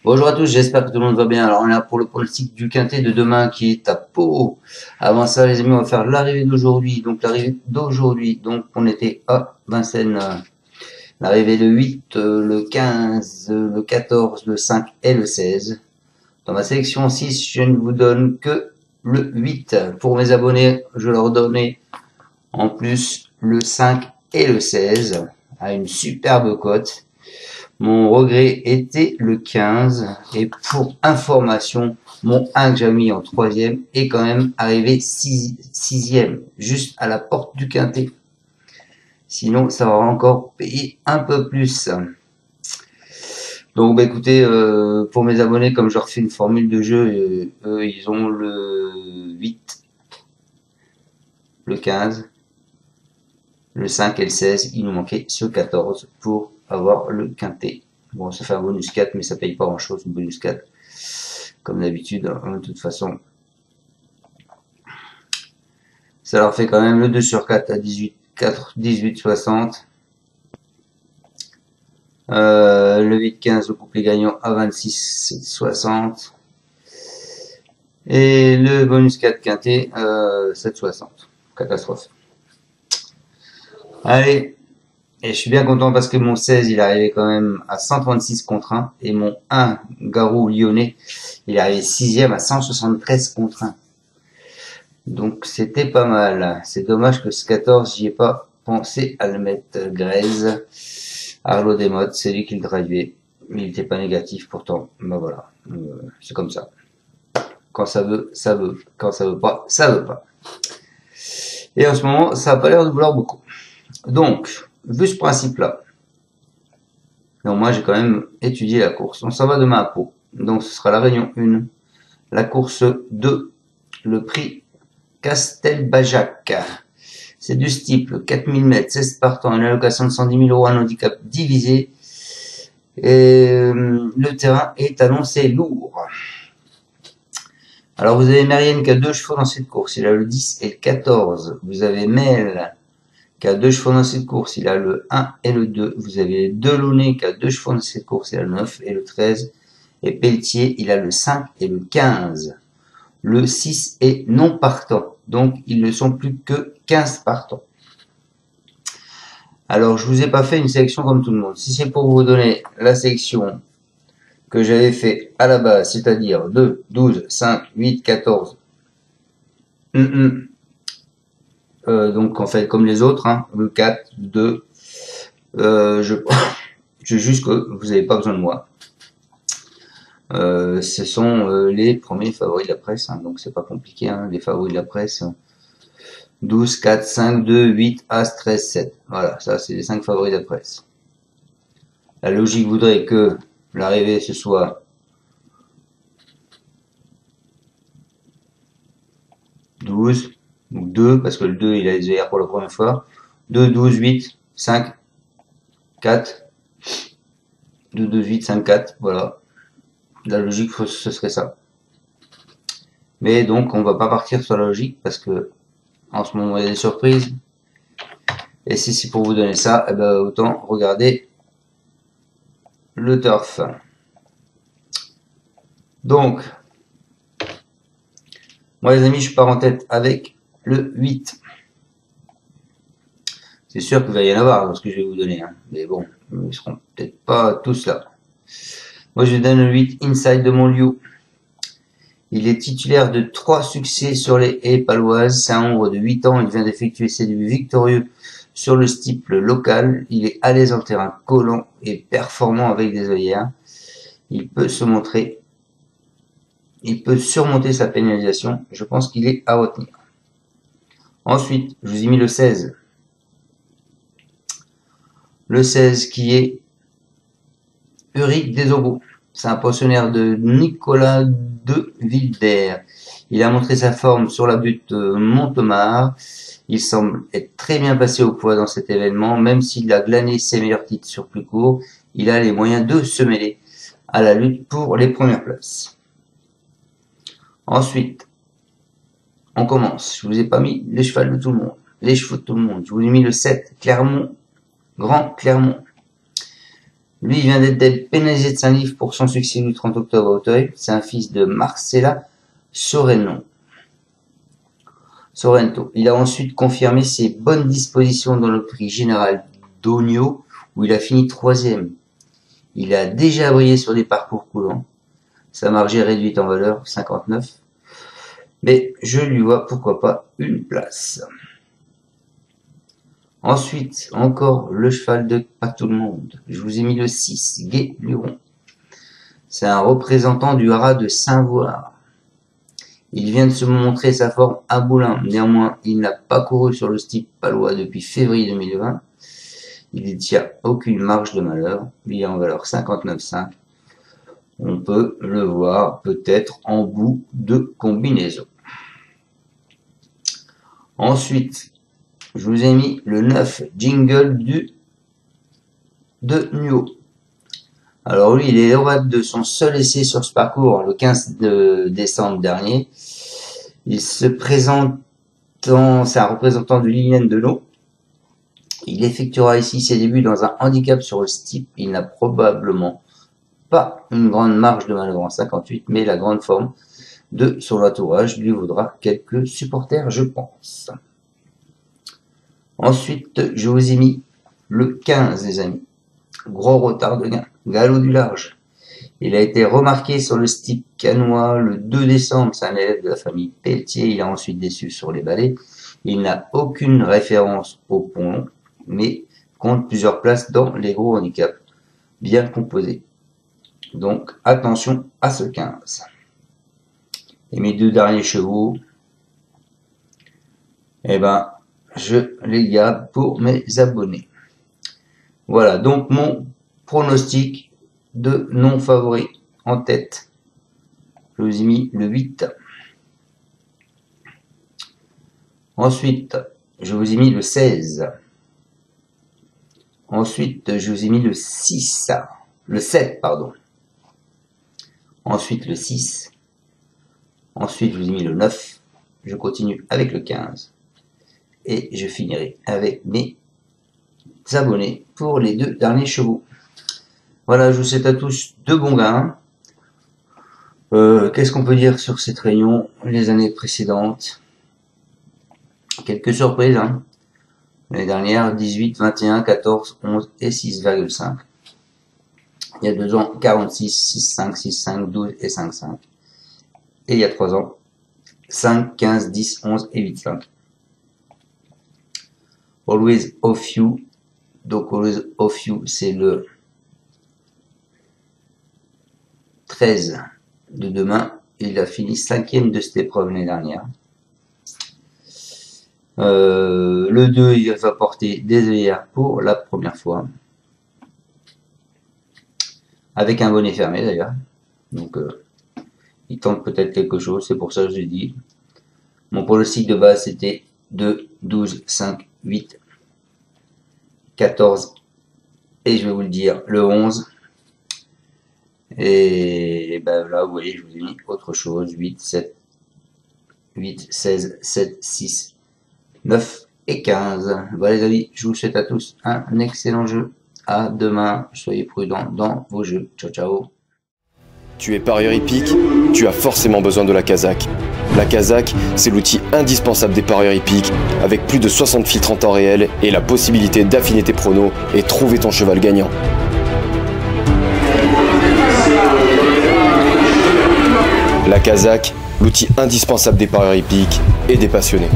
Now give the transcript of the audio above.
Bonjour à tous, j'espère que tout le monde va bien. Alors on est là pour le pronostic du quintet de demain qui est à Pau. Avant ça les amis, on va faire l'arrivée d'aujourd'hui. Donc l'arrivée d'aujourd'hui, donc on était à Vincennes. L'arrivée de 8, le 15, le 14, le 5 et le 16. Dans ma sélection 6, je ne vous donne que le 8. Pour mes abonnés, je leur donnais en plus le 5 et le 16 à une superbe cote. Mon regret était le 15 et pour information, mon 1 que j'ai mis en 3e est quand même arrivé 6e, juste à la porte du quintet. Sinon, ça va encore payer un peu plus. Donc, bah, écoutez, pour mes abonnés, comme je refais une formule de jeu, eux, ils ont le 8, le 15, le 5 et le 16. Il nous manquait ce 14 pour avoir le quintet. Bon, ça fait un bonus 4, mais ça paye pas grand chose, le bonus 4. Comme d'habitude, de toute façon. Ça leur fait quand même le 2 sur 4 à 18, 4, 18, 60. Le 8-15, le couplet gagnant à 26, 60. Et le bonus 4 quintet, 7,60. Catastrophe. Allez. Et je suis bien content parce que mon 16, il est arrivé quand même à 136 contre 1. Et mon 1, Garou Lyonnais, il est arrivé 6e à 173 contre 1. Donc c'était pas mal. C'est dommage que ce 14, j'y ai pas pensé à le mettre. Grèze, Arlo Desmottes, c'est lui qui le drivait. Mais il n'était pas négatif pourtant. Ben voilà, c'est comme ça. Quand ça veut, ça veut. Quand ça veut pas, ça veut pas. Et en ce moment, ça n'a pas l'air de vouloir beaucoup. Donc, vu ce principe-là, donc moi j'ai quand même étudié la course. On s'en va demain à Pau. Donc ce sera la réunion 1, la course 2, le prix Castelbajac. C'est du steeple, 4000 mètres, 16 partants, une allocation de 110 000 €, un handicap divisé. Et le terrain est annoncé lourd. Alors vous avez Marianne qui a 2 chevaux dans cette course, il a le 10 et le 14. Vous avez Mel qui a 2 chevaux dans cette course, il a le 1 et le 2. Vous avez Delaunay qui a 2 chevaux dans cette course, il a le 9 et le 13. Et Pelletier, il a le 5 et le 15. Le 6 est non partant, donc ils ne sont plus que 15 partants. Alors je vous ai pas fait une sélection comme tout le monde. Si c'est pour vous donner la sélection que j'avais fait à la base, c'est-à-dire 2, 12, 5, 8, 14. Donc en fait comme les autres, hein, le 4, 2, je juste que vous n'avez pas besoin de moi. Ce sont les premiers favoris de la presse, hein, donc c'est pas compliqué, hein, les favoris de la presse. 12, 4, 5, 2, 8, As, 13, 7. Voilà, ça c'est les 5 favoris de la presse. La logique voudrait que l'arrivée ce soit 12, donc 2, parce que le 2 il a les œillères pour la première fois. 2, 12, 8, 5, 4. 2, 2, 8, 5, 4, voilà. La logique, ce serait ça. Mais donc, on va pas partir sur la logique parce que en ce moment, il y a des surprises. Et si c'est pour vous donner ça, eh ben, autant regarder le turf. Donc, moi les amis, je pars en tête avec le 8. C'est sûr qu'il va y en avoir dans ce que je vais vous donner. Hein. Mais bon, ils seront peut-être pas tous là. Moi, je donne le 8 Inside de Montlieu. Il est titulaire de 3 succès sur les haies paloises. C'est un ombre de 8 ans. Il vient d'effectuer ses débuts victorieux sur le steeple local. Il est à l'aise en terrain collant et performant avec des œillères. Il peut se montrer. Il peut surmonter sa pénalisation. Je pense qu'il est à retenir. Ensuite, je vous ai mis le 16. Le 16 qui est Uric Desobo. C'est un pensionnaire de Nicolas de Wilder. Il a montré sa forme sur la butte Montemar. Il semble être très bien passé au poids dans cet événement, même s'il a glané ses meilleurs titres sur plus court. Il a les moyens de se mêler à la lutte pour les premières places. Ensuite, on commence. Je vous ai pas mis le cheval de tout le monde. les chevaux de tout le monde. Je vous ai mis le 7, Clermont, Grand Clermont. Lui, il vient d'être pénalisé de Saint-Livre pour son succès du 30 octobre à Auteuil. C'est un fils de Marcella Sorento. Il a ensuite confirmé ses bonnes dispositions dans le prix général d'Ogno, où il a fini 3e. Il a déjà brillé sur des parcours coulants. Sa marge est réduite en valeur, 59. Mais je lui vois, pourquoi pas, une place. Ensuite, encore le cheval de pas tout le monde. Je vous ai mis le 6, Gai Luron. C'est un représentant du haras de Saint-Voir. Il vient de se montrer sa forme à Boulin. Néanmoins, il n'a pas couru sur le steep palois depuis février 2020. Il ne tient aucune marge de malheur. Il est en valeur 59,5. On peut le voir peut-être en bout de combinaison. Ensuite, je vous ai mis le 9, Jingle de Nuo. Alors lui, il est lauréat de son seul essai sur ce parcours le 15 décembre dernier. Il se présente c'est un représentant du Liliane de l'eau. Il effectuera ici ses débuts dans un handicap sur le steep. Il n'a probablement pas une grande marge de manœuvre en 58, mais la grande forme de son entourage lui vaudra quelques supporters, je pense. Ensuite, je vous ai mis le 15, les amis. Gros retard de gain, galop du large. Il a été remarqué sur le steep canois le 2 décembre. C'est un élève de la famille Pelletier. Il a ensuite déçu sur les balais. Il n'a aucune référence au pont long, mais compte plusieurs places dans les gros handicaps, bien composés. Donc, attention à ce 15. Et mes deux derniers chevaux, eh ben, je les garde pour mes abonnés. Voilà, donc mon pronostic de non favori en tête. Je vous ai mis le 8. Ensuite, je vous ai mis le 16. Ensuite, je vous ai mis le 6. Le 7, pardon. Ensuite, le 6. Ensuite, je vous ai mis le 9. Je continue avec le 15. Et je finirai avec mes abonnés pour les deux derniers chevaux. Voilà, je vous souhaite à tous de bons gains. Qu'est-ce qu'on peut dire sur cette réunion les années précédentes? Quelques surprises, hein. L'année dernière, 18, 21, 14, 11 et 6,5. Il y a 2 ans, 46, 6,5, 6,5, 12 et 5,5. Et il y a 3 ans, 5, 15, 10, 11 et 8,5. Always Off You. Donc Always Off You, c'est le 13 de demain. Il a fini 5e de cette épreuve l'année dernière. Le 2, il va porter des œillères pour la première fois. Avec un bonnet fermé d'ailleurs. Donc il tente peut-être quelque chose, c'est pour ça que je dis. Mon pronostic de base c'était 2, 12, 5, 8, 14 et je vais vous le dire, le 11. Et ben là, vous voyez, je vous ai mis autre chose, 8, 7, 8, 16, 7, 6, 9 et 15. Voilà les amis, je vous souhaite à tous un excellent jeu. À demain, soyez prudents dans vos jeux. Ciao, ciao. Tu es parieur hippique, tu as forcément besoin de la Kazakh. La Kazakh, c'est l'outil indispensable des parieurs hippiques, avec plus de 60 filtres en temps réel et la possibilité d'affiner tes pronos et trouver ton cheval gagnant. La Kazakh, l'outil indispensable des parieurs hippiques et des passionnés.